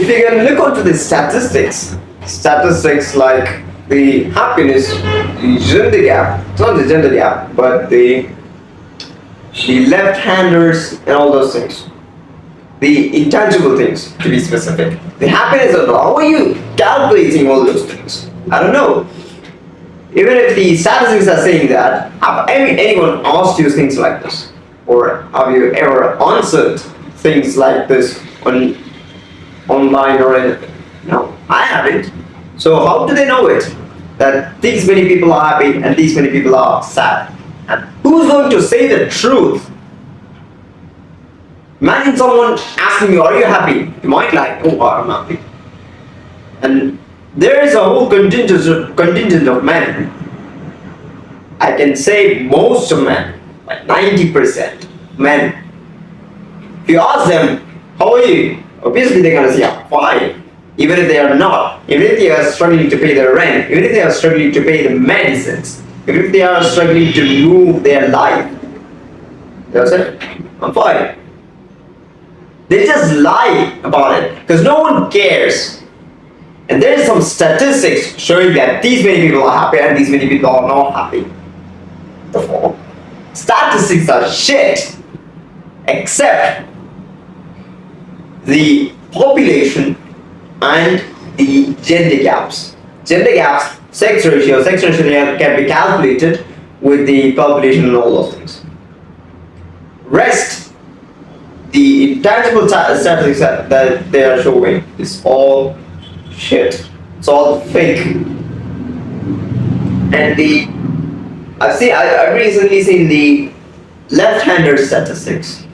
if you can look onto the statistics like the happiness, the gender gap, it's not the gender gap, but the left-handers and all those things, the intangible things to be specific, the happiness of how are you calculating all those things? I don't know. Even if the statistics are saying that, have anyone asked you things like this? Or have you ever answered things like this online or anything? No, I haven't. So how do they know it? That these many people are happy and these many people are sad? And who's going to say the truth? Imagine someone asking you, are you happy? You might like, oh, I'm happy. And there is a whole contingent of men. I can say most of men, like 90% men. If you ask them, how are you? Obviously they're gonna say, I'm fine. Even if they are not, even if they are struggling to pay their rent, even if they are struggling to pay the medicines, even if they are struggling to move their life, they'll say, I'm fine. They just lie about it because no one cares. And there is some statistics showing that these many people are happy and these many people are not happy. Therefore, statistics are shit, except the population and the gender gaps. Gender gaps, sex ratio can be calculated with the population and all those things. Rest, the intangible statistics that they are showing is all shit. It's all fake. And I've recently seen the left-hander statistics.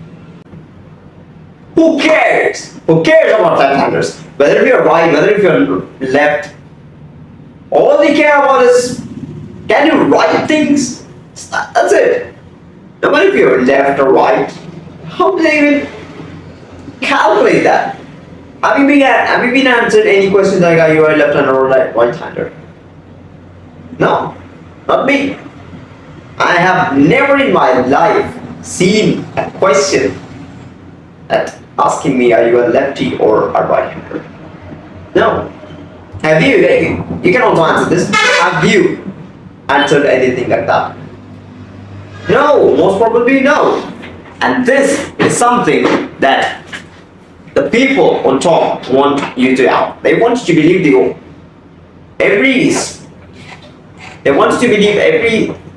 Who cares? Who cares about left-handers? Whether if you're right, whether if you're left, all they care about is, can you write things? That's it. No matter if you're left or right, how do they even calculate that? Have you been answered any questions like, are you a left-hander or right-hander? No, not me. I have never in my life seen a question that asking me, are you a lefty or a right-hander? No. Have you? You can also answer this. Have you answered anything like that? No, most probably no. And this is something that the people on top want you to have. They want you to believe every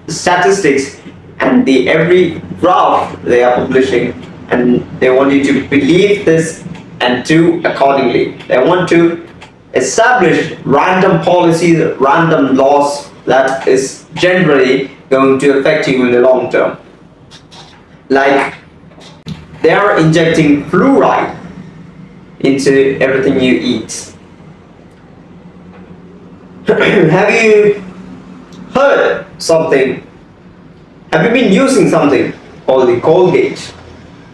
statistics and every graph they are publishing, and they want you to believe this and do accordingly. They want to establish random policies, random laws that is generally going to affect you in the long term. Like they are injecting fluoride into everything you eat. Have you heard something? Have you been using something called the Colgate?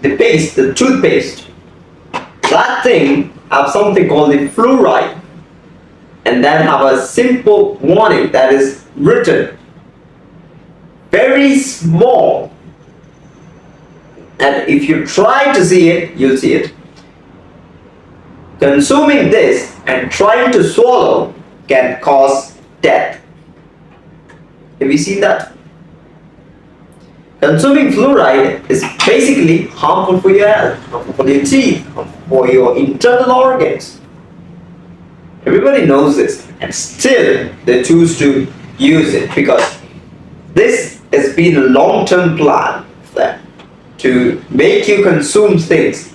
The paste, the toothpaste. That thing have something called the fluoride, and then have a simple warning that is written very small. And if you try to see it, you'll see it. Consuming this and trying to swallow can cause death. Have you seen that? Consuming fluoride is basically harmful for your health, harmful for your teeth, harmful for your internal organs. Everybody knows this, and still they choose to use it because this has been a long-term plan for them to make you consume things.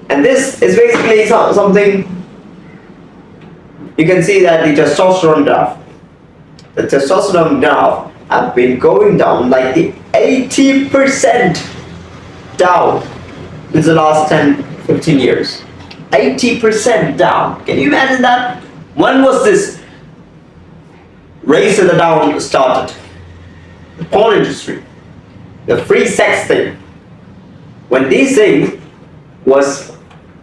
And this is basically something you can see that the testosterone graph have been going down like the 80% down in the last 10-15 years. 80% down. Can you imagine that? When was this race to the down started? The porn industry, the free sex thing. When these things was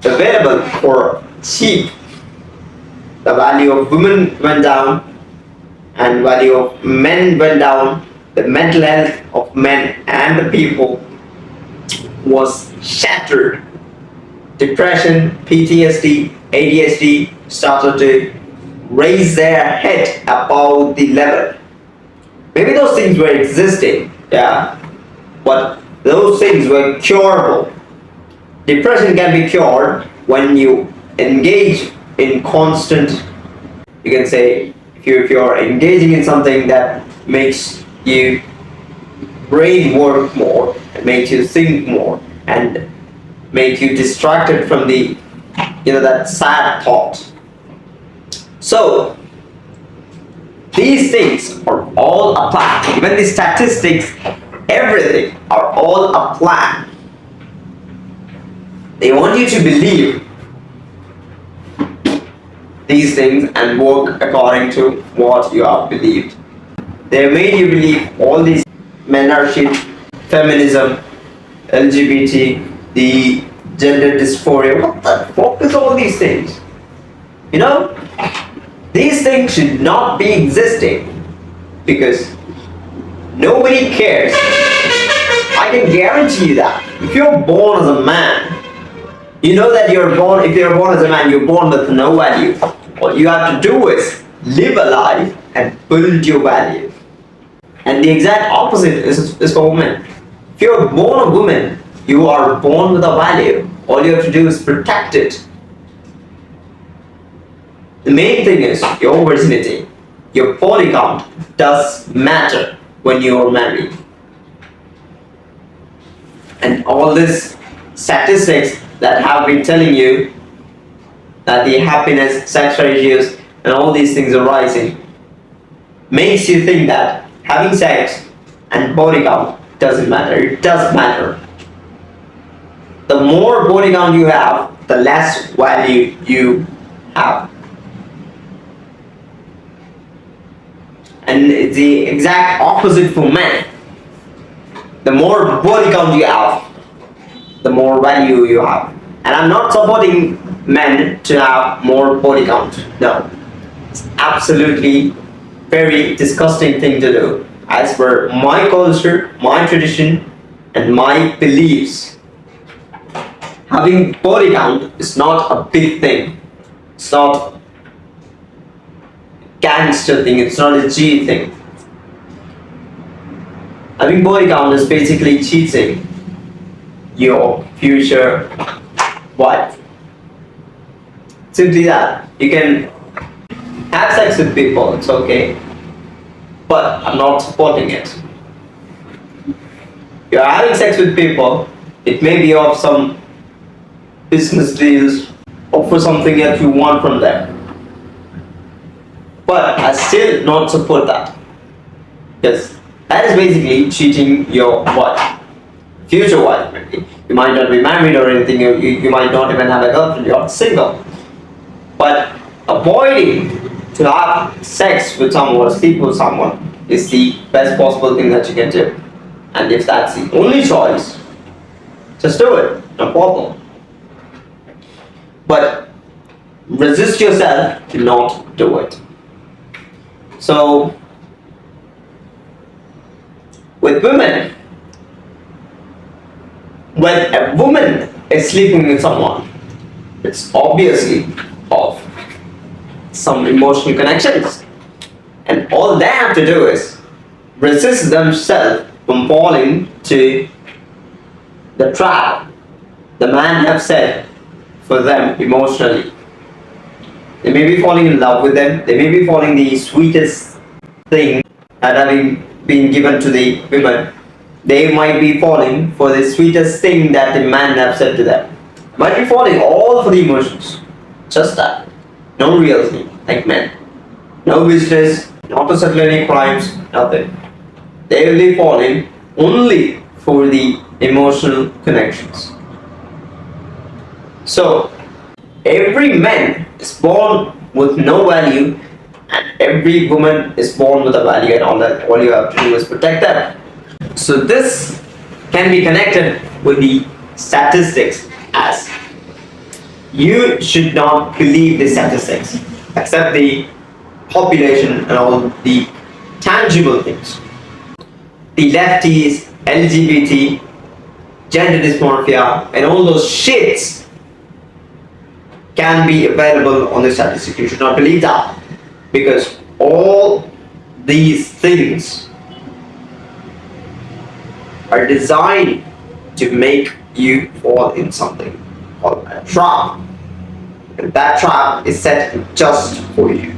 available for cheap, the value of women went down and value of men went down. The mental health of men and the people was shattered. Depression, PTSD, ADHD started to raise their head above the level. Maybe those things were existing, yeah, but those things were curable. Depression can be cured when you engage in constant, you can say, if you're engaging in something that makes you brain work more, and makes you think more, and make you distracted from the, that sad thought. So these things are all a plan. Even the statistics, everything are all a plan. They want you to believe these things and work according to what you have believed. They made you believe all these men are shit, feminism, LGBT, the gender dysphoria. What the fuck is all these things? These things should not be existing because nobody cares. I can guarantee you that. If you're born as a man, you know that if you're born as a man, you're born with no value. What you have to do is live a life and build your value. And the exact opposite is for women. If you're born a woman, you are born with a value. All you have to do is protect it. The main thing is your virginity. Your body count does matter when you are married. And all this statistics that have been telling you that the happiness, sex ratios, and all these things are rising makes you think that having sex and body count doesn't matter. It does matter. The more body count you have, the less value you have. And it's the exact opposite for men. The more body count you have, the more value you have. And I'm not supporting men to have more body count. No. It's absolutely very disgusting thing to do. As per my culture, my tradition, and my beliefs, having body count is not a big thing. It's not gangster thing, it's not a G thing. Having body count is basically cheating your future wife. Simply that. You can have sex with people, it's okay, but I'm not supporting it. You're having sex with people, it may be of some business deals or for something that you want from them. But I still not support that. Yes, that is basically cheating your wife, future wife maybe. You might not be married or anything, you might not even have a girlfriend, you're single. But avoiding to have sex with someone, sleep with someone, is the best possible thing that you can do. And if that's the only choice, just do it, no problem. But resist yourself to not do it. So, with women, when a woman is sleeping with someone, it's obviously of some emotional connections. And all they have to do is resist themselves from falling to the trap the man have set for them emotionally. They may be falling in love with them, they may be falling the sweetest thing that having been given to the women. They might be falling for the sweetest thing that the man have said to them. Might be falling all for the emotions. Just that. No real thing, like men. No business, not to settle any crimes, nothing. They will be falling only for the emotional connections. So, every man is born with no value and every woman is born with a value, and all you have to do is protect that. So this can be connected with the statistics, as you should not believe the statistics, accept the population and all the tangible things. The lefties, LGBT, gender dysmorphia, and all those shits can be available on the statistic. You should not believe that, because all these things are designed to make you fall in something called a trap, and that trap is set just for you.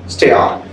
Stay on.